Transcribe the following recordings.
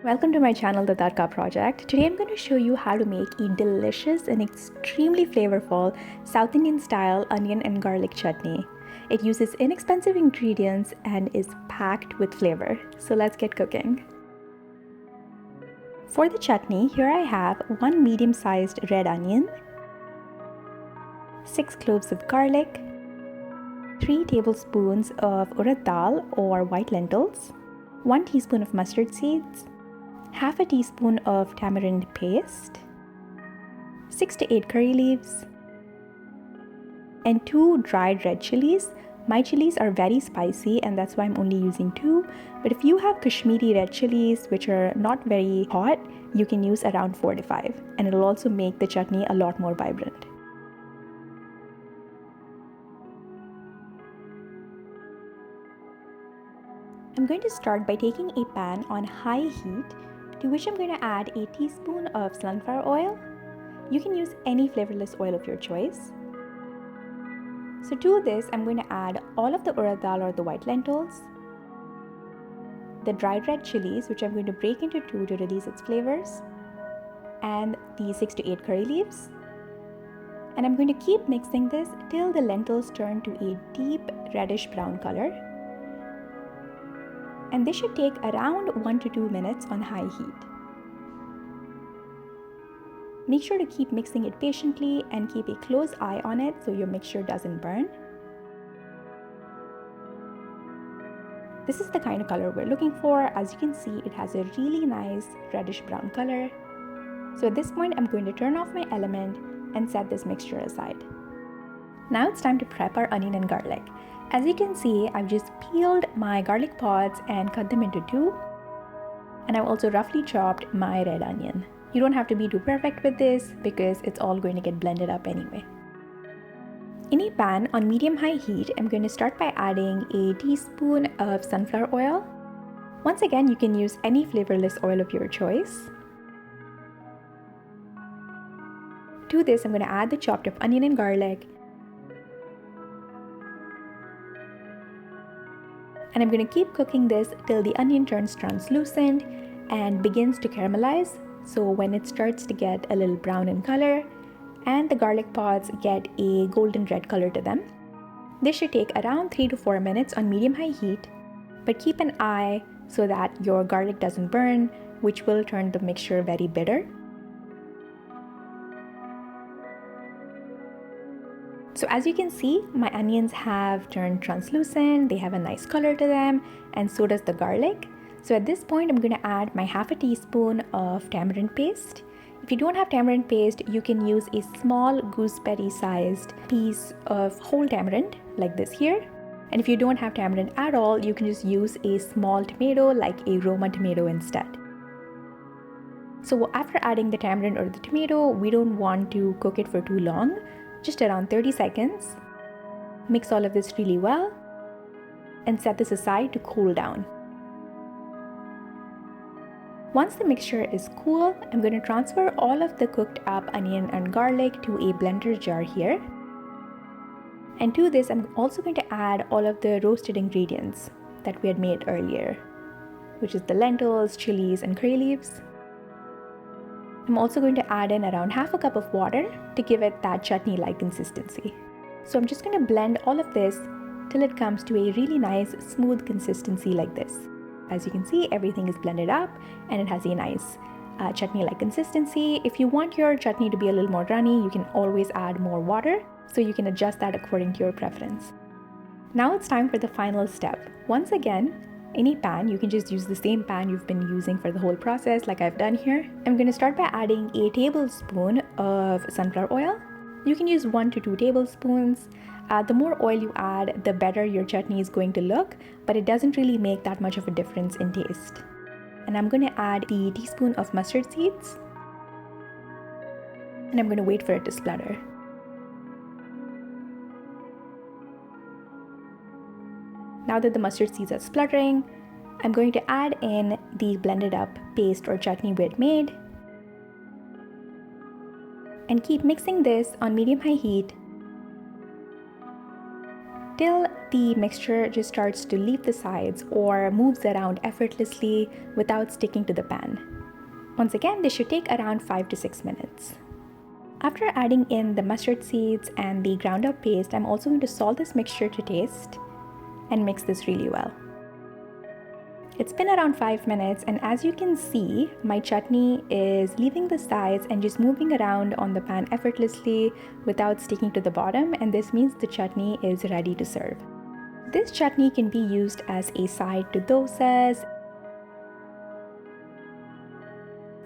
Welcome to my channel, The Tadka Project. Today I'm going to show you how to make a delicious and extremely flavorful South Indian style onion and garlic chutney. It uses inexpensive ingredients and is packed with flavor. So let's get cooking. For the chutney, here I have 1 medium-sized red onion, 6 cloves of garlic, 3 tablespoons of urad dal or white lentils, 1 teaspoon of mustard seeds, half a teaspoon of tamarind paste, 6 to 8 curry leaves, and 2 dried red chilies. My chilies are very spicy and that's why I'm only using 2. But if you have Kashmiri red chilies, which are not very hot, you can use around 4 to 5. And it'll also make the chutney a lot more vibrant. I'm going to start by taking a pan on high heat, to which I'm going to add a teaspoon of sunflower oil. You can use any flavorless oil of your choice. So to this, I'm going to add all of the urad dal or the white lentils, the dried red chilies, which I'm going to break into 2 to release its flavors, and the 6 to 8 curry leaves. And I'm going to keep mixing this till the lentils turn to a deep reddish brown color. And this should take around 1 to 2 minutes on high heat. Make sure to keep mixing it patiently and keep a close eye on it so your mixture doesn't burn. This is the kind of color we're looking for. As you can see, it has a really nice reddish brown color. So at this point, I'm going to turn off my element and set this mixture aside. Now it's time to prep our onion and garlic. As you can see, I've just peeled my garlic pods and cut them into 2. And I've also roughly chopped my red onion. You don't have to be too perfect with this because it's all going to get blended up anyway. In a pan on medium-high heat, I'm going to start by adding a teaspoon of sunflower oil. Once again, you can use any flavorless oil of your choice. To this, I'm going to add the chopped up onion and garlic. And I'm going to keep cooking this till the onion turns translucent and begins to caramelize. So when it starts to get a little brown in color and the garlic pods get a golden red color to them. This should take around 3 to 4 minutes on medium-high heat, but keep an eye so that your garlic doesn't burn, which will turn the mixture very bitter. So as you can see, my onions have turned translucent, they have a nice color to them, and so does the garlic. So at this point, I'm going to add my half a teaspoon of tamarind paste. If you don't have tamarind paste, you can use a small gooseberry-sized piece of whole tamarind, like this here. And if you don't have tamarind at all, you can just use a small tomato, like a Roma tomato instead. So after adding the tamarind or the tomato, we don't want to cook it for too long. Just around 30 seconds. Mix all of this really well and set this aside to cool down. Once the mixture is cool, I'm going to transfer all of the cooked up onion and garlic to a blender jar here. And to this, I'm also going to add all of the roasted ingredients that we had made earlier, which is the lentils, chilies, and curry leaves. I'm also going to add in around half a cup of water to give it that chutney-like consistency. So I'm just going to blend all of this till it comes to a really nice smooth consistency like this. As you can see, everything is blended up and it has a nice chutney-like consistency. If you want your chutney to be a little more runny, you can always add more water, so you can adjust that according to your preference. Now it's time for the final step. Once again, in a pan, you can just use the same pan you've been using for the whole process like I've done here. I'm going to start by adding a tablespoon of sunflower oil. You can use 1 to 2 tablespoons. The more oil you add, the better your chutney is going to look, but it doesn't really make that much of a difference in taste. And I'm going to add the teaspoon of mustard seeds. And I'm going to wait for it to splutter. Now that the mustard seeds are spluttering, I'm going to add in the blended up paste or chutney we had made. And keep mixing this on medium-high heat till the mixture just starts to leave the sides or moves around effortlessly without sticking to the pan. Once again, this should take around 5 to 6 minutes. After adding in the mustard seeds and the ground up paste, I'm also going to salt this mixture to taste and mix this really well. It's been around 5 minutes, and as you can see, my chutney is leaving the sides and just moving around on the pan effortlessly without sticking to the bottom, and this means the chutney is ready to serve. This chutney can be used as a side to dosas,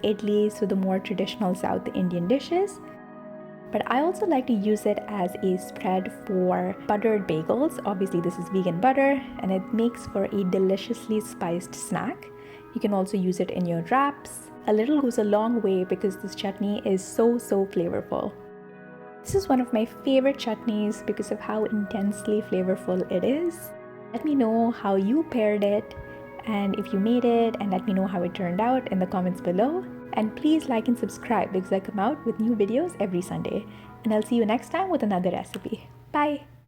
idlis, so the more traditional South Indian dishes. But I also like to use it as a spread for buttered bagels. Obviously, this is vegan butter and it makes for a deliciously spiced snack. You can also use it in your wraps. A little goes a long way because this chutney is so flavorful. This is one of my favorite chutneys because of how intensely flavorful it is. Let me know how you paired it and if you made it, and let me know how it turned out in the comments below. And please like and subscribe because I come out with new videos every Sunday. And I'll see you next time with another recipe. Bye!